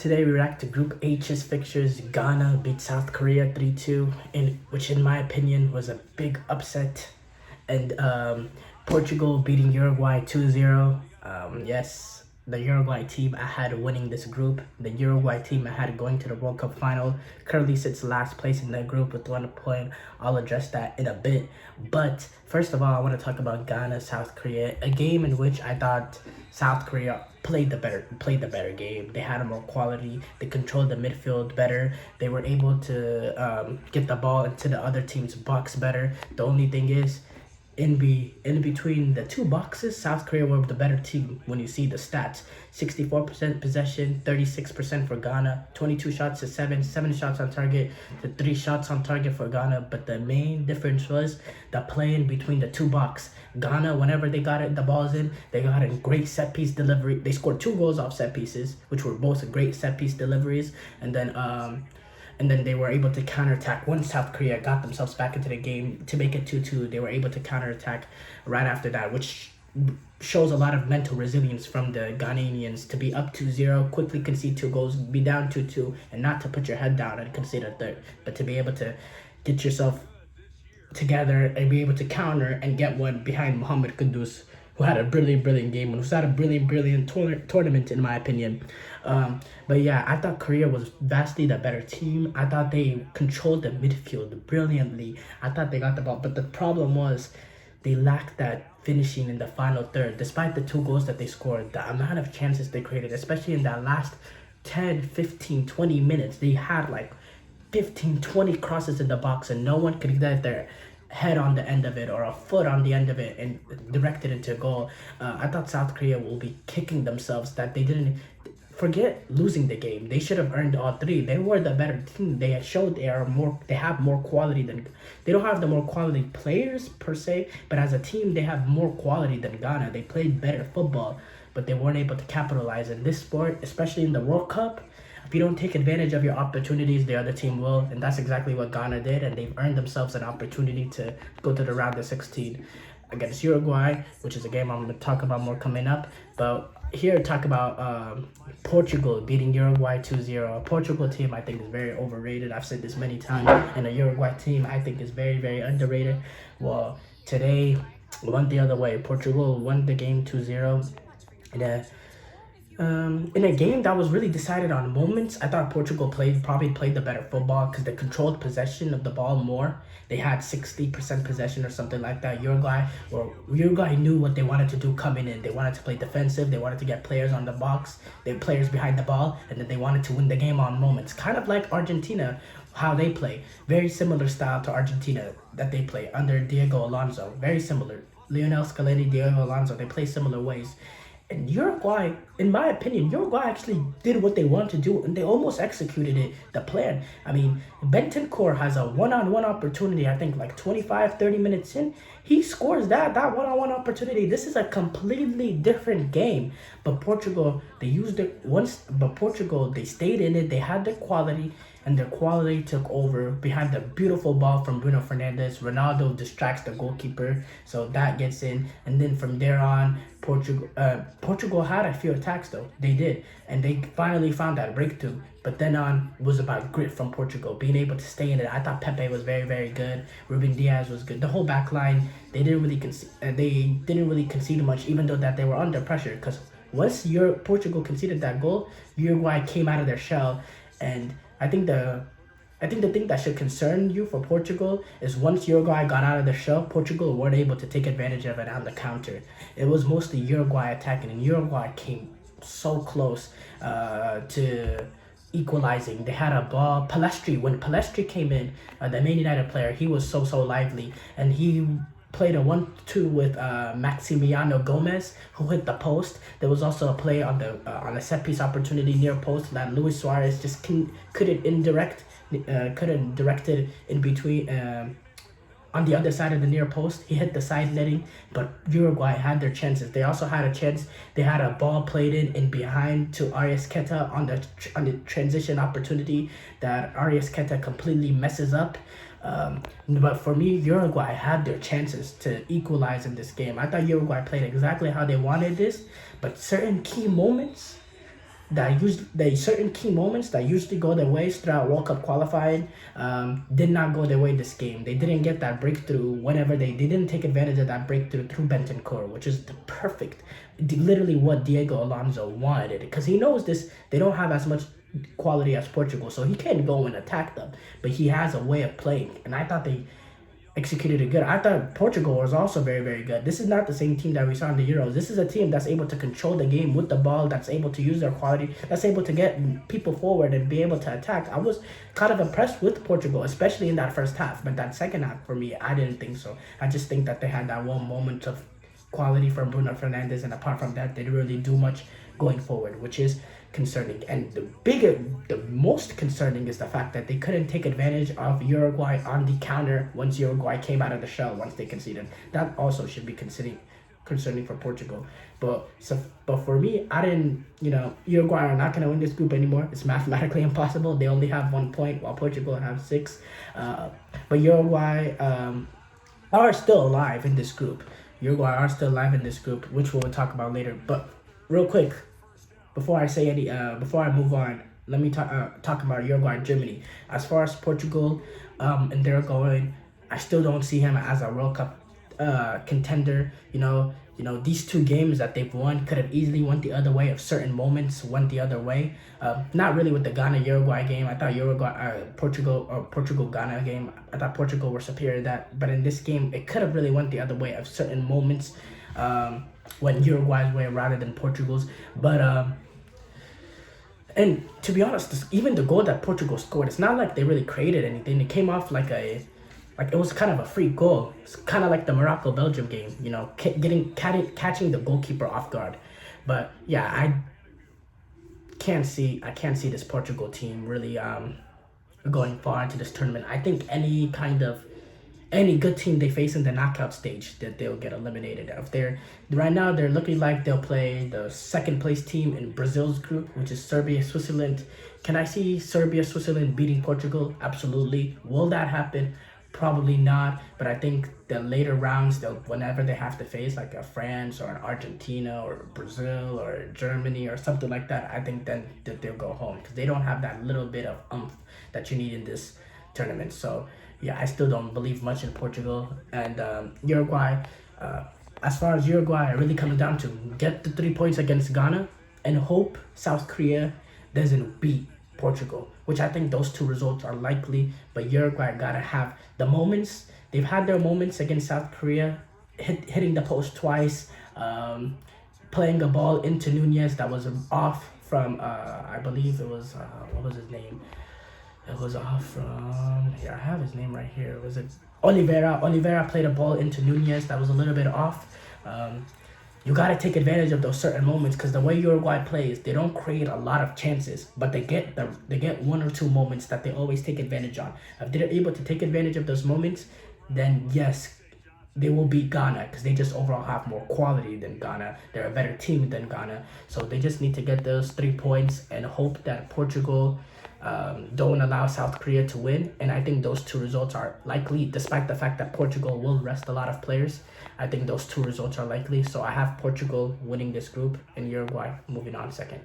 Today we react to Group H's fixtures. Ghana beat South Korea 3-2, which in my opinion was a big upset. And Portugal beating Uruguay 2-0. Yes, the Uruguay team I had winning this group. The Uruguay team I had going to the World Cup final currently sits last place in that group with 1 point. I'll address that in a bit. But first of all, I want to talk about Ghana, South Korea, a game in which I thought South Korea played the better game. They had more quality. They controlled the midfield better. They were able to get the ball into the other team's box better. The only thing is, in between the two boxes, South Korea were the better team when you see the stats. 64% possession, 36% for Ghana, 22 shots to 7 shots on target to 3 shots on target for Ghana. But the main difference was the play in between the two box. Ghana, whenever they got the balls in, they got a great set piece delivery. They scored 2 goals off set pieces, which were both great set piece deliveries. And then they were able to counterattack. Once South Korea got themselves back into the game to make it 2-2, they were able to counterattack right after that, which shows a lot of mental resilience from the Ghanaians to be up 2-0, quickly concede 2 goals, be down 2-2, and not to put your head down and concede a third, but to be able to get yourself together and be able to counter and get one behind Mohamed Kudus, who had a brilliant game and who's had a brilliant tournament in my opinion. But yeah, I thought Korea was vastly the better team. I thought they controlled the midfield brilliantly. I thought they got the ball, but the problem was they lacked that finishing in the final third. Despite the 2 goals that they scored, the amount of chances they created, especially in that last 10, 15, 20 minutes, they had like 15, 20 crosses in the box and no one could get their head on the end of it or a foot on the end of it and direct it into a goal. I thought South Korea will be kicking themselves that they didn't forget losing the game. They should have earned all 3. They were the better team. They had showed they have more quality than, they don't have the more quality players per se, but as a team they have more quality than Ghana. They played better football, but they weren't able to capitalize in this sport, especially in the World Cup. If you don't take advantage of your opportunities, the other team will, and that's exactly what Ghana did, and they've earned themselves an opportunity to go to the round of 16 against Uruguay, which is a game I'm going to talk about more coming up. But here, talk about Portugal beating Uruguay 2-0. A Portugal team I think is very overrated. I've said this many times, and a Uruguay team I think is very underrated. Well, today went the other way. Portugal won the game 2-0. In a game that was really decided on moments, I thought Portugal probably played the better football because they controlled possession of the ball more. They had 60% possession or something like that. Uruguay knew what they wanted to do coming in. They wanted to play defensive. They wanted to get players on the box, players behind the ball, and then they wanted to win the game on moments. Kind of like Argentina, how they play. Very similar style to Argentina that they play under Diego Alonso. Very similar. Lionel Scaloni, Diego Alonso, they play similar ways. And Uruguay, in my opinion, Uruguay actually did what they wanted to do, and they almost executed the plan. I mean, Bentancur has a one-on-one opportunity, I think like 25, 30 minutes in. He scores that one-on-one opportunity. This is a completely different game. But Portugal, they used it once, but Portugal, they stayed in it. They had the quality, and their quality took over behind the beautiful ball from Bruno Fernandes. Ronaldo distracts the goalkeeper, so that gets in. And then from there on, Portugal had a few attacks though. They did, and they finally found that breakthrough. But then on was about grit from Portugal, being able to stay in it. I thought Pepe was very good. Ruben Diaz was good. The whole back line, they didn't really concede much, even though that they were under pressure. Because once Portugal conceded that goal, Uruguay came out of their shell. And I think the thing that should concern you for Portugal is once Uruguay got out of the shell, Portugal weren't able to take advantage of it on the counter. It was mostly Uruguay attacking, and Uruguay came so close to equalizing. They had a ball. When Palestri came in, the Man United player, he was so lively, and he played a 1-2 with Maximiano Gomez, who hit the post. There was also a play on a set piece opportunity near post that Luis Suarez just couldn't direct it in between on the other side of the near post. He hit the side netting, but Uruguay had their chances. They also had a chance. They had a ball played in behind to Arias Keta on the transition opportunity that Arias Keta completely messes up. But for me, Uruguay had their chances to equalize in this game. I thought Uruguay played exactly how they wanted this, but certain key moments, certain key moments that usually go their ways throughout World Cup qualifying did not go their way this game. They didn't get that breakthrough whenever they didn't take advantage of that breakthrough through Bentancur, which is the perfect, literally what Diego Alonso wanted, because he knows this. They don't have as much quality as Portugal, so he can go and attack them, but he has a way of playing, and I thought they executed it good. I thought Portugal was also very, very good. This is not the same team that we saw in the Euros. This is a team that's able to control the game with the ball, that's able to use their quality, that's able to get people forward and be able to attack. I was kind of impressed with Portugal, especially in that first half, but that second half, for me, I didn't think so. I just think that they had that one moment of quality from Bruno Fernandes, and apart from that, they didn't really do much going forward, which is concerning. And the most concerning is the fact that they couldn't take advantage of Uruguay on the counter once Uruguay came out of the shell, once they conceded. That also should be concerning for Portugal. But for me, I didn't, Uruguay are not going to win this group anymore. It's mathematically impossible. They only have 1 point while Portugal have 6. But Uruguay are still alive in this group. Uruguay are still alive in this group, which we'll talk about later. But real quick, before I move on, let me talk about Uruguay and Germany. As far as Portugal, and they're going, I still don't see him as a World Cup contender. These 2 games that they've won could have easily went the other way. If certain moments went the other way, not really with the Ghana Uruguay game. I thought Portugal Ghana game, I thought Portugal were superior to that. But in this game, it could have really went the other way if certain moments went Uruguay's way rather than Portugal's. But and to be honest, even the goal that Portugal scored, it's not like they really created anything. It came off like it was kind of a free goal. It's kind of like the Morocco-Belgium game, catching the goalkeeper off guard. But yeah, I can't see this Portugal team really going far into this tournament. I think any good team they face in the knockout stage, that they'll get eliminated. Right now they're looking like they'll play the second place team in Brazil's group, which is Serbia, Switzerland. Can I see Serbia, Switzerland beating Portugal? Absolutely. Will that happen? Probably not. But I think the later rounds, whenever they have to face like a France or an Argentina or Brazil or Germany or something like that, I think then that they'll go home, because they don't have that little bit of oomph that you need in this tournament. So yeah, I still don't believe much in Portugal. And Uruguay, as far as Uruguay, it really comes down to get the 3 points against Ghana and hope South Korea doesn't beat Portugal, which I think those 2 results are likely. But Uruguay gotta have the moments. They've had their moments against South Korea, hitting the post twice, playing a ball into Nunez that was off from, I believe it was, what was his name? It was off from, here, I have his name right here. Was it Oliveira? Oliveira played a ball into Nunez that was a little bit off. You got to take advantage of those certain moments, because the way Uruguay plays, they don't create a lot of chances, but they get 1 or 2 moments that they always take advantage on. If they're able to take advantage of those moments, then yes, they will beat Ghana, because they just overall have more quality than Ghana. They're a better team than Ghana. So they just need to get those 3 points and hope that Portugal don't allow South Korea to win. And I think those 2 results are likely, despite the fact that Portugal will rest a lot of players. I think those 2 results are likely. So I have Portugal winning this group and Uruguay moving on second.